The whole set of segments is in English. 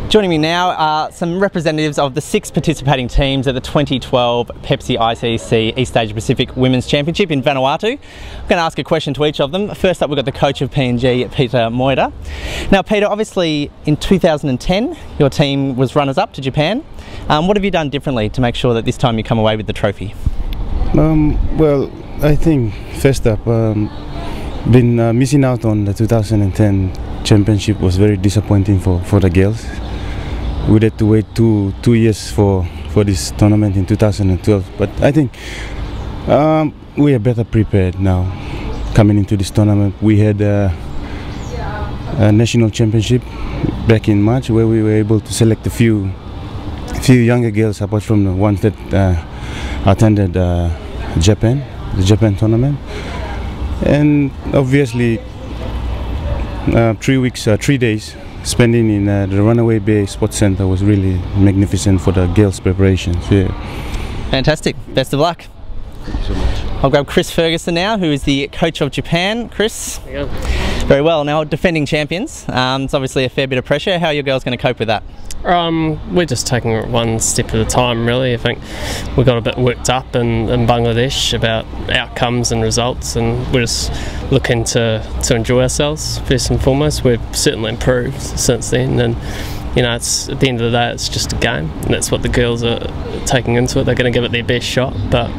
Joining me now are some representatives of the 6 participating teams at the 2012 Pepsi ICC East Asia Pacific Women's Championship in Vanuatu. I'm going to ask a question to each of them. First up, we've got the coach of PNG, Peter Moida. Now Peter, obviously in 2010 your team was runners-up to Japan. What have you done differently to make sure that this time you come away with the trophy? Well, I think first up, been missing out on the 2010 championship was very disappointing for the girls. We had to wait two years for this tournament in 2012, but I think we are better prepared now coming into this tournament. We had a national championship back in March where we were able to select a few younger girls apart from the ones that attended the Japan tournament. And obviously 3 days spending in the Runaway Bay Sports Centre was really magnificent for the girls' preparations. Yeah. Fantastic. Best of luck. Thank you so much. I'll grab Chris Ferguson now, who is the coach of Japan. Chris? There you go. Very well. Now, defending champions, it's obviously a fair bit of pressure. How are your girls going to cope with that? We're just taking it one step at a time, really. I think we got a bit worked up in Bangladesh about outcomes and results, and we're just looking to enjoy ourselves first and foremost. We've certainly improved since then, and you know, it's at the end of the day, it's just a game, and that's what the girls are taking into it. They're going to give it their best shot, but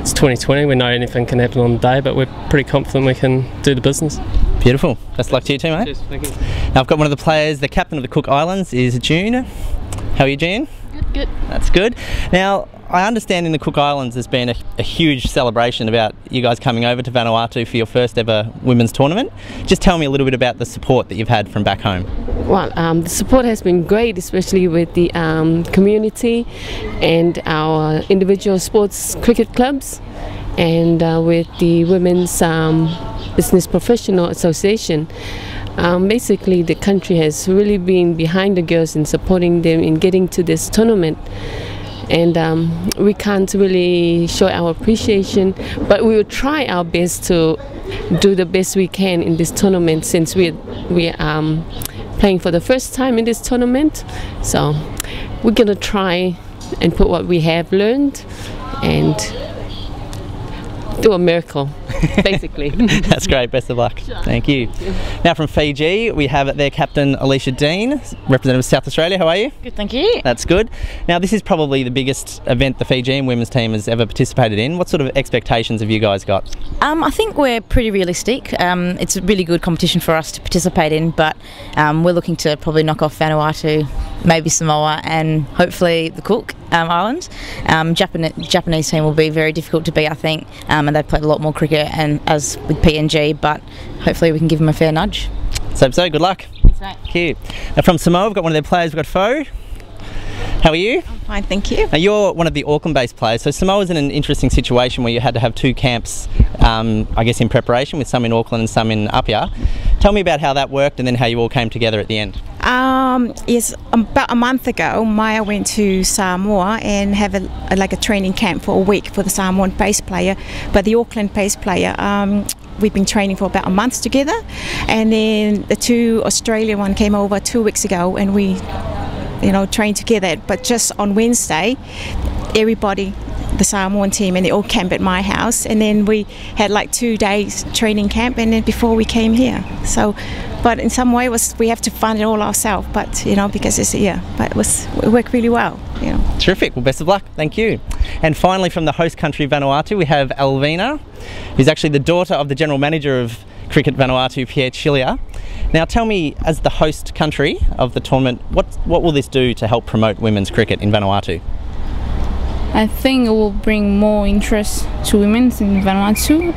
it's 2020. We know anything can happen on the day, but we're pretty confident we can do the business. Beautiful. Best of luck to you too, mate. Cheers, thank you. Now I've got one of the players, the captain of the Cook Islands is June. How are you, June? Good. That's good. Now, I understand in the Cook Islands there's been a huge celebration about you guys coming over to Vanuatu for your first ever women's tournament. Just tell me a little bit about the support that you've had from back home. Well, the support has been great, especially with the community and our individual sports cricket clubs, and with the Women's Business Professional Association. Basically, the country has really been behind the girls in supporting them in getting to this tournament. And we can't really show our appreciation, but we will try our best to do the best we can in this tournament, since we are playing for the first time in this tournament. So we're gonna try and put what we have learned and do a miracle, basically. That's great. Best of luck. Sure. Thank you. Thank you. Now from Fiji, we have their captain Alicia Dean, representative of South Australia. How are you? Good, thank you. That's good. Now this is probably the biggest event the Fijian women's team has ever participated in. What sort of expectations have you guys got? I think we're pretty realistic. It's a really good competition for us to participate in, but we're looking to probably knock off Vanuatu, maybe Samoa, and hopefully the Cook Islands. Japanese team will be very difficult to beat, I think, and they've played a lot more cricket and as with PNG, but hopefully we can give them a fair nudge. So good luck. Thanks, mate. Thank you. Now from Samoa, we've got one of their players. We've got Fo. How are you? I'm fine, thank you. Now you're one of the Auckland-based players, so Samoa's in an interesting situation where you had to have 2 camps, I guess, in preparation, with some in Auckland and some in Apia. Tell me about how that worked and then how you all came together at the end. Yes, about a month ago, Maya went to Samoa and have a training camp for a week for the Samoan pace player, but the Auckland pace player, we've been training for about a month together, and then the 2 Australian one came over 2 weeks ago, and we trained together. But just on Wednesday, everybody, the Samoan team, and they all camped at my house, and then we had like 2 days training camp, and then before we came here. So, but in some way we have to find it all ourselves, but because it's here, but it worked really well. Terrific. Well, best of luck. Thank you. And finally, from the host country Vanuatu, we have Alvina, who's actually the daughter of the general manager of Cricket Vanuatu, Pierre Chilia. Now tell me, as the host country of the tournament, what will this do to help promote women's cricket in Vanuatu? I think it will bring more interest to women in Vanuatu,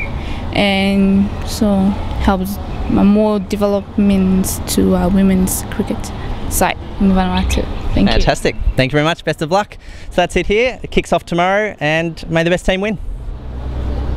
and so helps more development to women's cricket side in Vanuatu. Thank you. Fantastic. Thank you very much. Best of luck. So that's it here. It kicks off tomorrow, and may the best team win.